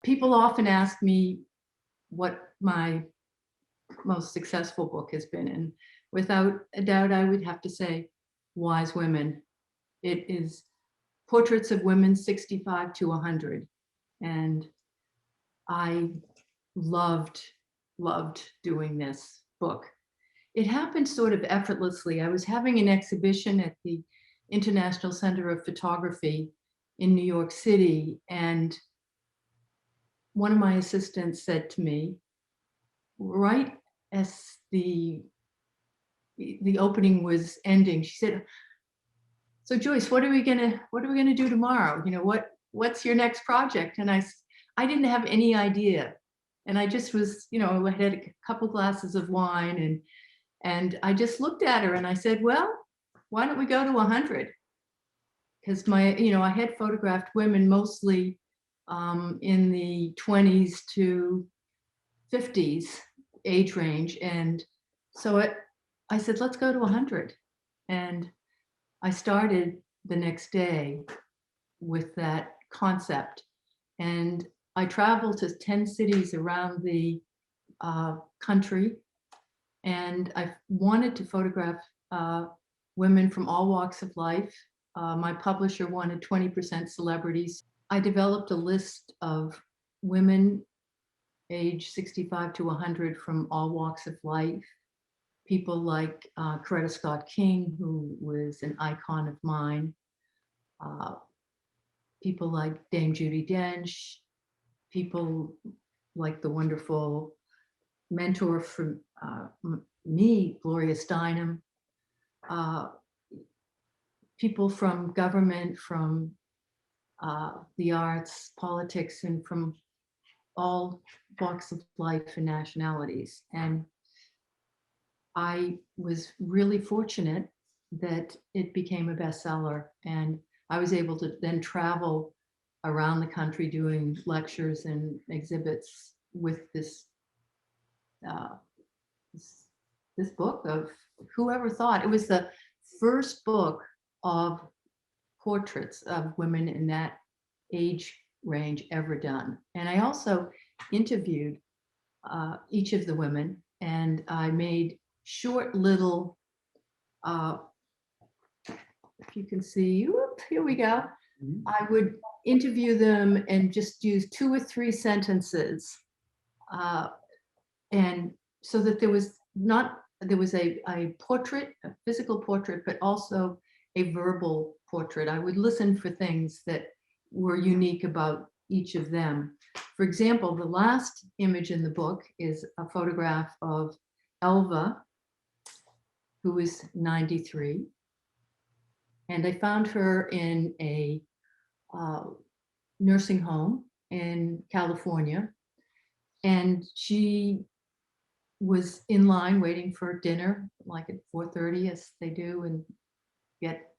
People often ask me what my most successful book has been, and without a doubt, I would have to say Wise Women. It is portraits of women 65 to 100, and I loved, loved doing this book. It happened sort of effortlessly. I was having an exhibition at the International Center of Photography in New York City, and one of my assistants said to me, right as the opening was ending, she said, "So Joyce, what are we gonna do tomorrow? You know, what's your next project?" And I didn't have any idea, and I just was, I had a couple glasses of wine, and I just looked at her and I said, "Well, why don't we go to 100?" Because I had photographed women mostly in the 20s to 50s age range, and so I said, "Let's go to 100." And I started the next day with that concept, and I traveled to 10 cities around the country, and I wanted to photograph women from all walks of life. My publisher wanted 20% celebrities. I developed a list of women age 65 to 100 from all walks of life. People like Coretta Scott King, who was an icon of mine. People like Dame Judi Dench. People like the wonderful mentor for me, Gloria Steinem. People from government, from the arts, politics, and from all walks of life and nationalities. And I was really fortunate that it became a bestseller, and I was able to then travel around the country doing lectures and exhibits with uh, this book of whoever thought. It was the first book of portraits of women in that age range ever done. And I also interviewed each of the women, and I made short little, if you can see, whoop, here we go. I would interview them and just use 2 or 3 sentences. And so that there was a portrait, a physical portrait, but also a verbal portrait. I would listen for things that were unique about each of them. For example, the last image in the book is a photograph of Elva, who is 93. And I found her in a nursing home in California. And she was in line waiting for dinner, like at 4:30, as they do, and get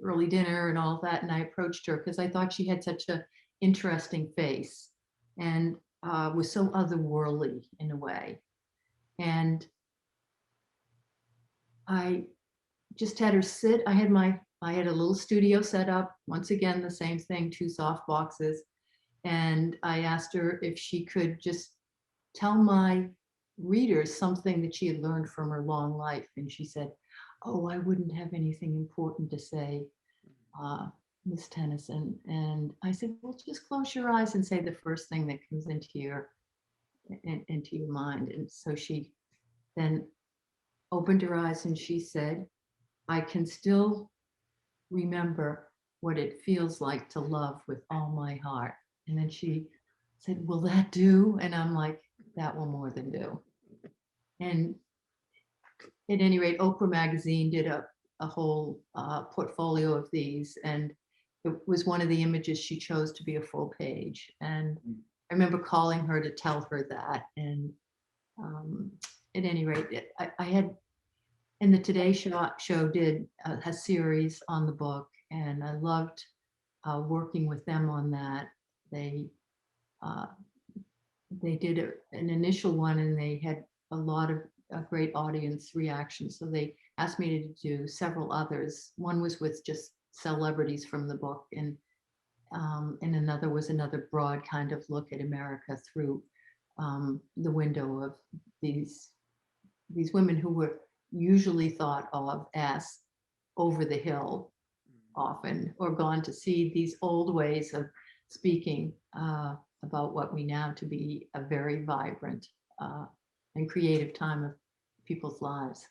early dinner and all that. And I approached her because I thought she had such an interesting face and was so otherworldly in a way. And I just had her sit. I had a little studio set up. Once again, the same thing, 2 soft boxes. And I asked her if she could just tell my readers something that she had learned from her long life. And she said, "Oh, I wouldn't have anything important to say, Miss Tenneson." And I said, "Well, just close your eyes and say the first thing that comes into your mind." And so she then opened her eyes and she said, "I can still remember what it feels like to love with all my heart." And then she said, "Will that do?" And I'm like, "That will more than do." And at any rate, Oprah magazine did a whole portfolio of these, and it was one of the images she chose to be a full page. And I remember calling her to tell her that. And at any rate, I had, and the Today Show did a series on the book, and I loved working with them on that. They did an initial one, and they had a lot of a great audience reaction. So they asked me to do several others. One was with just celebrities from the book, and and another was another broad kind of look at America through the window of these women who were usually thought of as over the hill often, or gone to see these old ways of speaking about what we now to be a very vibrant and creative time of people's lives.